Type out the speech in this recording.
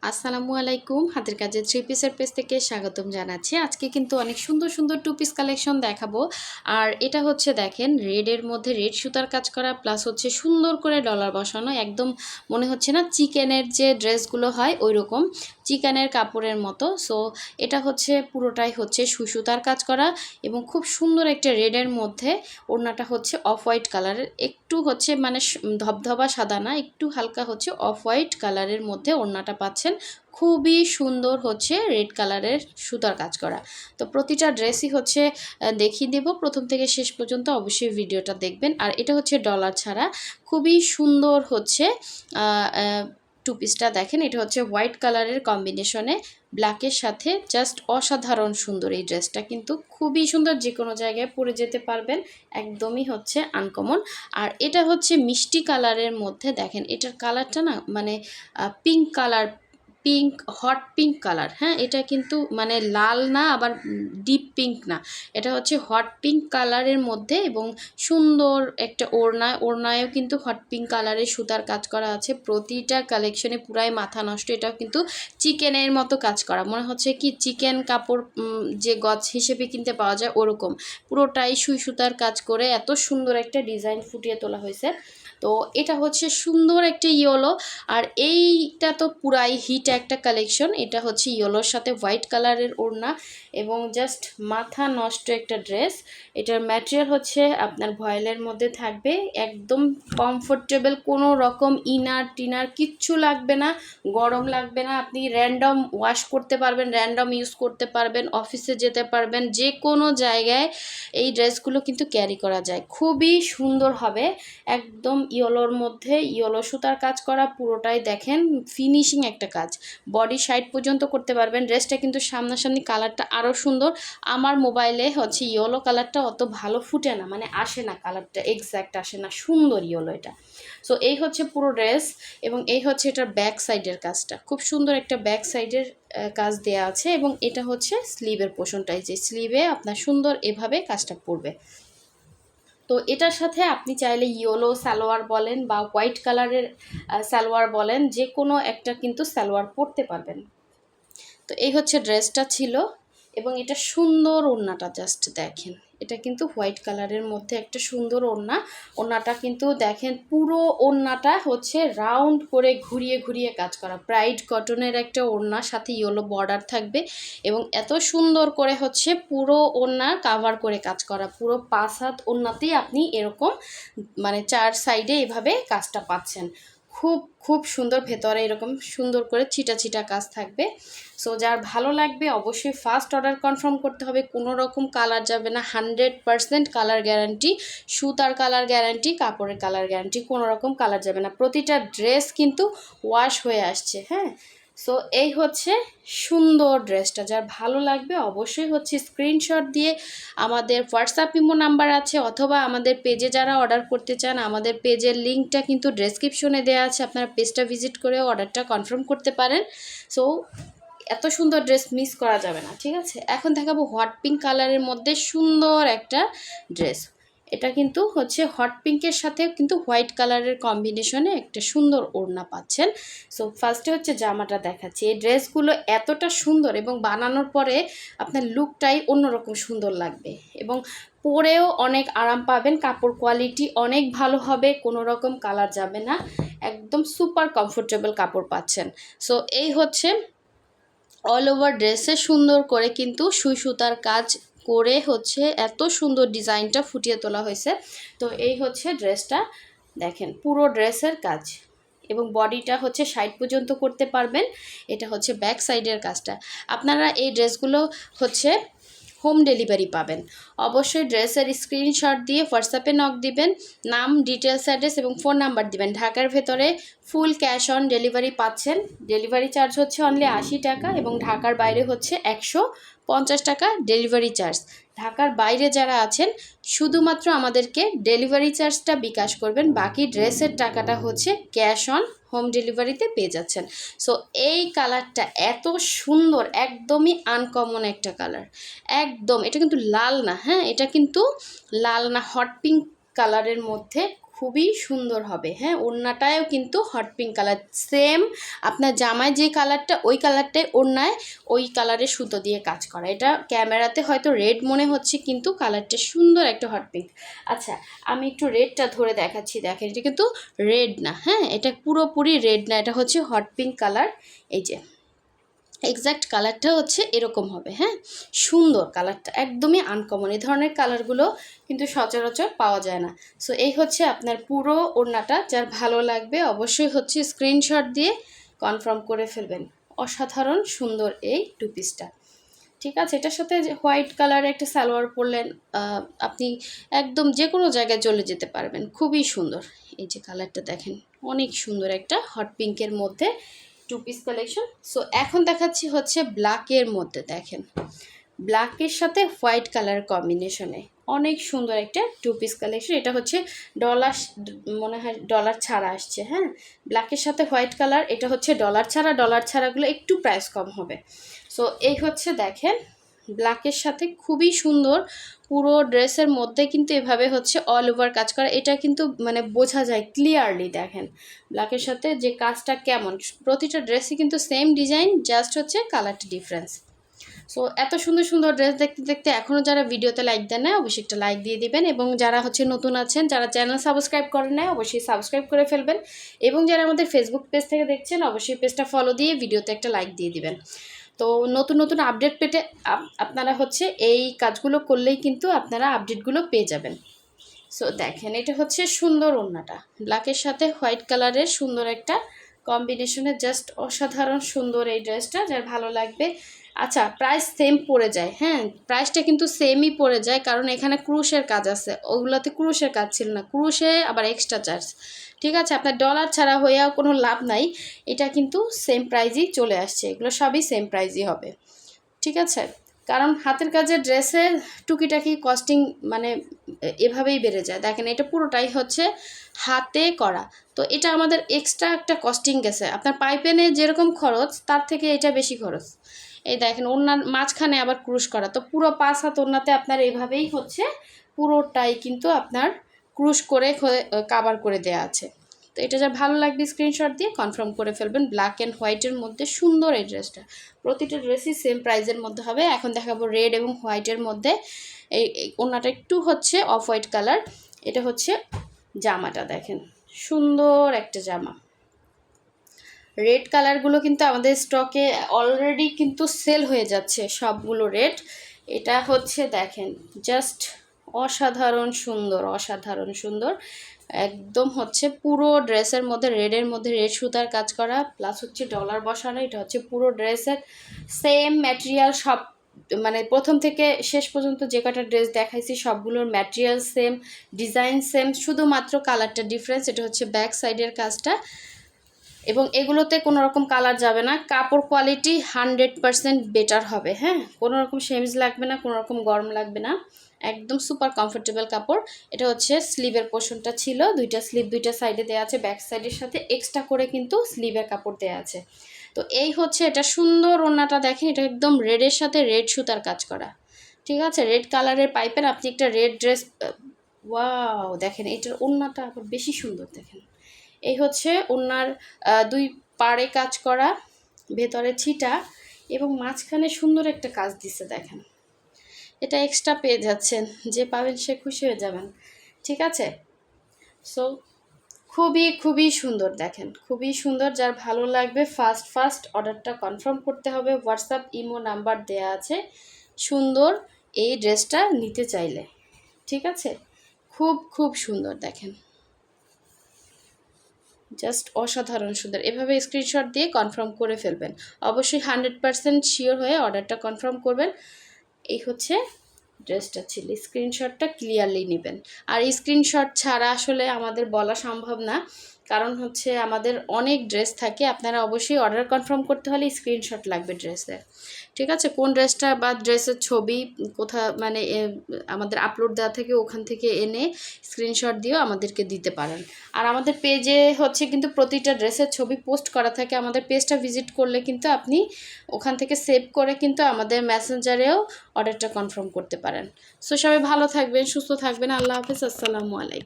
আসসালামু আলাইকুম, হাতের কাজের থ্রি পিসের পেজ থেকে স্বাগতম জানাচ্ছি। আজকে কিন্তু অনেক সুন্দর সুন্দর টু পিস কালেকশন দেখাবো। আর এটা হচ্ছে দেখেন রেডের মধ্যে রেড সুতার কাজ করা, প্লাস হচ্ছে সুন্দর করে ডলার বসানো, একদম মনে হচ্ছে না চিকেনের যে ড্রেসগুলো হয় ওই রকম চিকেনের কাপড়ের মতো। সো এটা হচ্ছে পুরোটাই হচ্ছে সুতার কাজ করা এবং খুব সুন্দর একটা রেডের মধ্যে ওড়নাটা হচ্ছে অফ হোয়াইট কালারের, একটু হচ্ছে মানে ধবধবা সাদা না, একটু হালকা হচ্ছে অফ হোয়াইট কালারের মধ্যে ওড়নাটা পাচ্ছেন। খুবই সুন্দর হচ্ছে রেড কালারের সুতার কাজ করা। তো প্রতিটা ড্রেসই হচ্ছে দেখিয়ে দেব প্রথম থেকে শেষ পর্যন্ত, অবশ্যই ভিডিওটা দেখবেন। আর এটা হচ্ছে ডলার ছাড়া, খুবই সুন্দর হচ্ছে টু পিসটা দেখেন। এটা হচ্ছে হোয়াইট কালারের কম্বিনেশনে ব্ল্যাকের সাথে, জাস্ট অসাধারণ সুন্দর এই ড্রেসটা, কিন্তু খুবই সুন্দর, যে কোনো জায়গায় পরে যেতে পারবেন, একদমই হচ্ছে আনকমন। আর এটা হচ্ছে মিষ্টি কালারের মধ্যে দেখেন, এটার কালারটা না মানে pink colour, pink hot pink colour. হ্যাঁ, এটা কিন্তু মানে লাল না আবার ডিপ পিঙ্ক না, এটা হচ্ছে হট পিঙ্ক কালারের মধ্যে এবং সুন্দর একটা ওড়নায়ও কিন্তু হট পিঙ্ক কালারের সুতার কাজ করা আছে। প্রতিটা কালেকশনে পুরাই মাথা নষ্ট। এটাও কিন্তু চিকেনের মতো কাজ করা, মনে হচ্ছে কি চিকেন কাপড় যে গজ হিসেবে কিনতে পাওয়া যায় ওরকম, পুরোটাই সুই সুতার কাজ করে এত সুন্দর একটা ডিজাইন ফুটিয়ে তোলা হয়েছে। তো এটা হচ্ছে সুন্দর একটা ইয়েলো, আর এইটা তো পুরাই হিট একটা কালেকশন। এটা হচ্ছে ইয়েলোর সাথে হোয়াইট কালারের ওড়না এবং জাস্ট মাথা নষ্ট একটা ড্রেস। এটার ম্যাটেরিয়াল হচ্ছে আপনার ভয়েলের মধ্যে থাকবে, একদম কমফোর্টেবল, কোনো রকম ইনার টিনার কিচ্ছু লাগবে না, গরম লাগবে না। আপনি র্যান্ডম ওয়াশ করতে পারবেন, র্যান্ডম ইউজ করতে পারবেন, অফিসে যেতে পারবেন, যে কোনো জায়গায় এই ড্রেসগুলো কিন্তু ক্যারি করা যায়, খুবই সুন্দর হবে। একদম ইয়েলোর মধ্যে ইয়েলো সুতার কাজ করা, পুরোটাই দেখেন ফিনিশিং একটা কাজ, বডি সাইড পর্যন্ত করতে পারবেন। ড্রেসটা কিন্তু সামনাসামনি কালারটা আরও সুন্দর। আমার মোবাইলে হচ্ছে ইয়েলো কালারটা অত ভালো ফুটে না, মানে আসে না, কালারটা এক্স্যাক্ট আসে না, সুন্দর ইয়েলো এটা। সো এই হচ্ছে পুরো ড্রেস এবং এই হচ্ছে এটার ব্যাক সাইডের কাজটা, খুব সুন্দর একটা ব্যাক সাইডের কাজ দেয়া আছে এবং এটা হচ্ছে স্লিভের পোর্শনটাই, যে স্লিভে আপনার সুন্দর এভাবে কাজটা পড়বে। তো এটার সাথে আপনি চাইলে ইয়েলো সালোয়ার বলেন বা হোয়াইট কালারের সালোয়ার বলেন, যে কোনো একটা কিন্তু সালোয়ার পরতে পারবেন। তো এই হচ্ছে ড্রেসটা ছিল এবং এটা সুন্দর ওড়নাটা জাস্ট দেখেন, এটা কিন্তু হোয়াইট কালারের মধ্যে একটা সুন্দর ওড়না। ওড়নাটা কিন্তু দেখেন পুরো ওড়নাটা হচ্ছে রাউন্ড করে ঘুরিয়ে ঘুরিয়ে কাজ করা, ব্রাইট কটনের একটা ওড়না, সাথে ইয়েলো বর্ডার থাকবে এবং এত সুন্দর করে হচ্ছে পুরো ওড়না কাভার করে কাজ করা। পুরো 5 হাত ওড়নাতেই আপনি এরকম মানে 4 সাইডে এভাবে কাজটা পাচ্ছেন। খুব খুব সুন্দর, ভেতরে এরকম সুন্দর করে ছিটা ছিটা কাজ থাকবে। সো যার ভালো লাগবে অবশ্যই ফার্স্ট অর্ডার কনফার্ম করতে হবে, কোনো রকম কালার যাবে না, 100% কালার গ্যারান্টি, সুতার কালার গ্যারান্টি, কাপড়ের কালার গ্যারান্টি, কোনো রকম কালার যাবে না। প্রতিটা ড্রেস কিন্তু ওয়াশ হয়ে আসছে। হ্যাঁ, সো এই হচ্ছে সুন্দর ড্রেসটা, যার ভালো লাগবে অবশ্যই হচ্ছে স্ক্রিনশট দিয়ে আমাদের হোয়াটসঅ্যাপ ইমো নাম্বার আছে, অথবা আমাদের পেজে যারা অর্ডার করতে চান, আমাদের পেজের লিঙ্কটা কিন্তু ডেসক্রিপশনে দেওয়া আছে, আপনারা পেজটা ভিজিট করে অর্ডারটা কনফার্ম করতে পারেন। সো এত সুন্দর ড্রেস মিস করা যাবে না, ঠিক আছে। এখন দেখাবো হট পিঙ্ক কালারের মধ্যে সুন্দর একটা ড্রেস। এটা কিন্তু হচ্ছে হট পিঙ্কের সাথে কিন্তু হোয়াইট কালারের কম্বিনেশনে একটা সুন্দর ওড়না পাচ্ছেন। সো ফার্স্টে হচ্ছে জামাটা দেখাচ্ছি। এই ড্রেসগুলো এতটা সুন্দর এবং বানানোর পরে আপনার লুকটাই অন্যরকম সুন্দর লাগবে এবং পরেও অনেক আরাম পাবেন, কাপড় কোয়ালিটি অনেক ভালো হবে, কোনো রকম কালার যাবে না, একদম সুপার কমফোর্টেবল কাপড় পাচ্ছেন। সো এই হচ্ছে অল ওভার ড্রেসে সুন্দর করে কিন্তু সুই সুতার কাজ করে হচ্ছে এত সুন্দর ডিজাইনটা ফুটিয়ে তোলা হয়েছে। তো এই হচ্ছে ড্রেসটা দেখেন, পুরো ড্রেসের কাজ এবং বডিটা হচ্ছে সাইড পর্যন্ত করতে পারবেন। এটা হচ্ছে ব্যাক সাইডের কাজটা। আপনারা এই ড্রেসগুলো হচ্ছে হোম ডেলিভারি পাবেন। অবশ্যই ড্রেসের স্ক্রিনশট দিয়ে হোয়াটসঅ্যাপে নক দিবেন, নাম, ডিটেলস, অ্যাড্রেস এবং ফোন নাম্বার দিবেন। ঢাকার ভেতরে ফুল ক্যাশ অন ডেলিভারি পাচ্ছেন, ডেলিভারি চার্জ হচ্ছে অনলি 80 টাকা এবং ঢাকার বাইরে হচ্ছে 150 টাকা ডেলিভারি চার্জ। ঢাকার বাইরে যারা আছেন শুধুমাত্র আমাদেরকে ডেলিভারি চার্জটা বিকাশ করবেন, বাকি ড্রেসের টাকাটা হচ্ছে ক্যাশ অন হোম ডেলিভারিতে পেয়ে যাচ্ছেন। সো এই কালারটা এত সুন্দর, একদমই আনকমন একটা কালার, একদম। এটা কিন্তু লাল না, হ্যাঁ, এটা কিন্তু লাল না, হট পিঙ্ক কালারের মধ্যে খুবই সুন্দর হবে। হ্যাঁ, ওড়নাটায়ও কিন্তু হট পিঙ্ক কালার, সেম আপনার জামায় যে কালারটা ওই কালারটাই ওড়নায় ওই কালারের সুতো দিয়ে কাজ করা। এটা ক্যামেরাতে হয়তো রেড মনে হচ্ছে, কিন্তু কালারটা সুন্দর একটা হট পিঙ্ক। আচ্ছা, আমি একটু রেডটা ধরে দেখাচ্ছি। দেখেন, এটা কিন্তু রেড না, হ্যাঁ, এটা পুরোপুরি রেড না, এটা হচ্ছে হট পিঙ্ক কালার। এই যে এক্স্যাক্ট কালারটা হচ্ছে এরকম হবে। হ্যাঁ, সুন্দর কালারটা, একদমই আনকমন। এই ধরনের কালারগুলো কিন্তু সচরাচর পাওয়া যায় না। সো এই হচ্ছে আপনার পুরো ওড়নাটা। যার ভালো লাগবে অবশ্যই হচ্ছে স্ক্রিনশট দিয়ে কনফার্ম করে ফেলবেন। অসাধারণ সুন্দর এই টু পিসটা। ঠিক আছে, এটার সাথে হোয়াইট কালারে একটা সালোয়ার পরলেন, আপনি একদম যে কোনো জায়গায় চলে যেতে পারবেন। খুবই সুন্দর। এই যে কালারটা দেখেন, অনেক সুন্দর একটা হট পিঙ্কের মধ্যে টু পিস কালেকশন। সো এখন দেখাচ্ছি হচ্ছে ব্ল্যাকের মধ্যে। দেখেন, ব্ল্যাকের সাথে হোয়াইট কালার কম্বিনেশনে অনেক সুন্দর একটা টু পিস কালেকশন। এটা হচ্ছে ডলার, মনে হয় ডলার ছাড়া আসছে। হ্যাঁ, ব্ল্যাকের সাথে হোয়াইট কালার, এটা হচ্ছে ডলার ছাড়া। ডলার ছাড়াগুলো একটু প্রাইস কম হবে। সো এই হচ্ছে দেখেন, ব্ল্যাকের সাথে খুবই সুন্দর। পুরো ড্রেসের মধ্যে কিন্তু এভাবে হচ্ছে অল ওভার কাজ করা। এটা কিন্তু মানে বোঝা যায় ক্লিয়ারলি। দেখেন ব্ল্যাকের সাথে যে কাজটা কেমন, প্রতিটা ড্রেসই কিন্তু সেম ডিজাইন, জাস্ট হচ্ছে কালারটা ডিফারেন্স। সো এত সুন্দর সুন্দর ড্রেস দেখতে দেখতে এখনও যারা ভিডিওতে লাইক দেন না, অবশ্যই একটা লাইক দিয়ে দিবেন। এবং যারা হচ্ছে নতুন আছেন, যারা চ্যানেল সাবস্ক্রাইব করেন না, অবশ্যই সাবস্ক্রাইব করে ফেলবেন। এবং যারা আমাদের ফেসবুক পেজ থেকে দেখছেন, অবশ্যই পেজটা ফলো দিয়ে ভিডিওতে একটা লাইক দিয়ে দিবেন। তো নতুন নতুন আপডেট পেতে আপনারা হচ্ছে এই কাজগুলো করলেই কিন্তু আপনারা আপডেটগুলো পেয়ে যাবেন। সো দেখেন, এটা হচ্ছে সুন্দর ওড়নাটা, ব্ল্যাকের সাথে হোয়াইট কালারের সুন্দর একটা কম্বিনেশনে, জাস্ট অসাধারণ সুন্দর এই ড্রেসটা। যার ভালো লাগবে। আচ্ছা, প্রাইস সেম পড়ে যায়। হ্যাঁ, প্রাইসটা কিন্তু সেমই পড়ে যায়, কারণ এখানে ক্রুশের কাজ আছে, ওগুলোতে ক্রুশের কাজ ছিল না, ক্রুশে আবার এক্সট্রা চার্জ। ঠিক আছে, আপনার ডলার ছাড়া হয়েও কোনো লাভ নাই, এটা কিন্তু সেম প্রাইজই চলে আসছে, এগুলো সবই সেম প্রাইজই হবে। ঠিক আছে, কারণ হাতের কাজের ড্রেসের টুকিটাকি কস্টিং মানে এভাবেই বেড়ে যায়। দেখেন, এটা পুরোটাই হচ্ছে হাতে করা, তো এটা আমাদের এক্সট্রা একটা কস্টিং গেছে। আপনার পাইপেনে যেরকম খরচ, তার থেকে এটা বেশি খরচ। এই দেখেন, ওড়নার মাঝখানে আবার ক্রুশ করা, তো পুরো 5 হাত ওড়নাতে আপনার এইভাবেই হচ্ছে পুরোটাই কিন্তু আপনার ক্রুশ করে কাভার করে দেওয়া আছে। তো এটা যা ভালো লাগবে স্ক্রিনশট দিয়ে কনফার্ম করে ফেলবেন। ব্ল্যাক অ্যান্ড হোয়াইটের মধ্যে সুন্দর এই ড্রেসটা। প্রতিটা ড্রেসই সেম প্রাইজের মধ্যে হবে। এখন দেখাবো রেড এবং হোয়াইটের মধ্যে। এই ওড়নাটা একটু হচ্ছে অফ হোয়াইট কালার। এটা হচ্ছে জামাটা, দেখেন সুন্দর একটা জামা। রেড কালারগুলো কিন্তু আমাদের স্টকে অলরেডি কিন্তু সেল হয়ে যাচ্ছে সবগুলো রেড। এটা হচ্ছে দেখেন, জাস্ট অসাধারণ সুন্দর, অসাধারণ সুন্দর। একদম হচ্ছে পুরো ড্রেসের মধ্যে রেডের মধ্যে রেড সুতার কাজ করা, প্লাস হচ্ছে ডলার বসানো। এটা হচ্ছে পুরো ড্রেসের সেম ম্যাটেরিয়াল, সব মানে প্রথম থেকে শেষ পর্যন্ত যে কটা ড্রেস দেখাইছি সবগুলোর ম্যাটেরিয়াল সেম, ডিজাইন সেম, শুধুমাত্র কালারটা ডিফারেন্স। এটা হচ্ছে ব্যাক সাইডের কাজটা, এবং এগুলোতে কোনো রকম কালার যাবে না। কাপড় কোয়ালিটি 100% বেটার হবে। হ্যাঁ, কোনো রকম সেমিজ লাগবে না, কোনো রকম গরম লাগবে না, একদম সুপার কমফোর্টেবল কাপড়। এটা হচ্ছে স্লিভের পোর্শনটা ছিল, দুইটা স্লিভ দুইটা সাইডে দেওয়া আছে, ব্যাক সাইডের সাথে এক্সট্রা করে কিন্তু স্লিভের কাপড় দেওয়া আছে। তো এই হচ্ছে এটা সুন্দর ওড়নাটা। দেখেন, এটা একদম রেডের সাথে রেড সুতার কাজ করা। ঠিক আছে, রেড কালারের পাইপের আপনি একটা রেড ড্রেস, ওয়াও দেখেন এটার ওড়নাটা আবার বেশি সুন্দর। দেখেন, এই হচ্ছে ওনার দুই পাড়ে কাজ করা, ভেতরে ছিটা, এবং মাঝখানে সুন্দর একটা কাজ দিছে। দেখেন, এটা এক্সট্রা পেয়ে যাচ্ছেন, যে পাবেন সে খুশি হয়ে যাবেন। ঠিক আছে, সো খুবই খুবই সুন্দর। দেখেন, খুবই সুন্দর। যার ভালো লাগবে ফার্স্ট অর্ডারটা কনফার্ম করতে হবে। হোয়াটসঅ্যাপ ইমো নাম্বার দেয়া আছে সুন্দর এই ড্রেসটা নিতে চাইলে। ঠিক আছে, খুব খুব সুন্দর। দেখেন, জাস্ট অসাধারণ সুন্দর। এভাবে স্ক্রিনশট দিয়ে কনফার্ম করে ফেলবেন। অবশ্যই 100% শিওর হয়ে অর্ডারটা কনফার্ম করবেন। এই হচ্ছে ড্রেসটা ছিল, স্ক্রিনশটটা ক্লিয়ারলি নেবেন। আর স্ক্রিনশট ছাড়া আসলে আমাদের বলা সম্ভব না, কারণ হচ্ছে আমাদের অনেক ড্রেস থাকে। আপনারা অবশ্যই অর্ডার কনফার্ম করতে হলে স্ক্রিনশট লাগবে ড্রেসের। ঠিক আছে, কোন ড্রেসটা বা ড্রেসের ছবি কোথা মানে আমাদের আপলোড দেওয়া থেকে ওখান থেকে এনে স্ক্রিনশট দিয়েও আমাদেরকে দিতে পারেন। আর আমাদের পেজে হচ্ছে কিন্তু প্রতিটা ড্রেসের ছবি পোস্ট করা থাকে। আমাদের পেজটা ভিজিট করলে কিন্তু আপনি ওখান থেকে সেভ করে কিন্তু আমাদের মেসেঞ্জারেও অর্ডারটা কনফার্ম করতে পারেন। সো সবাই ভালো থাকবেন, সুস্থ থাকবেন। আল্লাহ হাফেজ, আসসালামু আলাইকুম।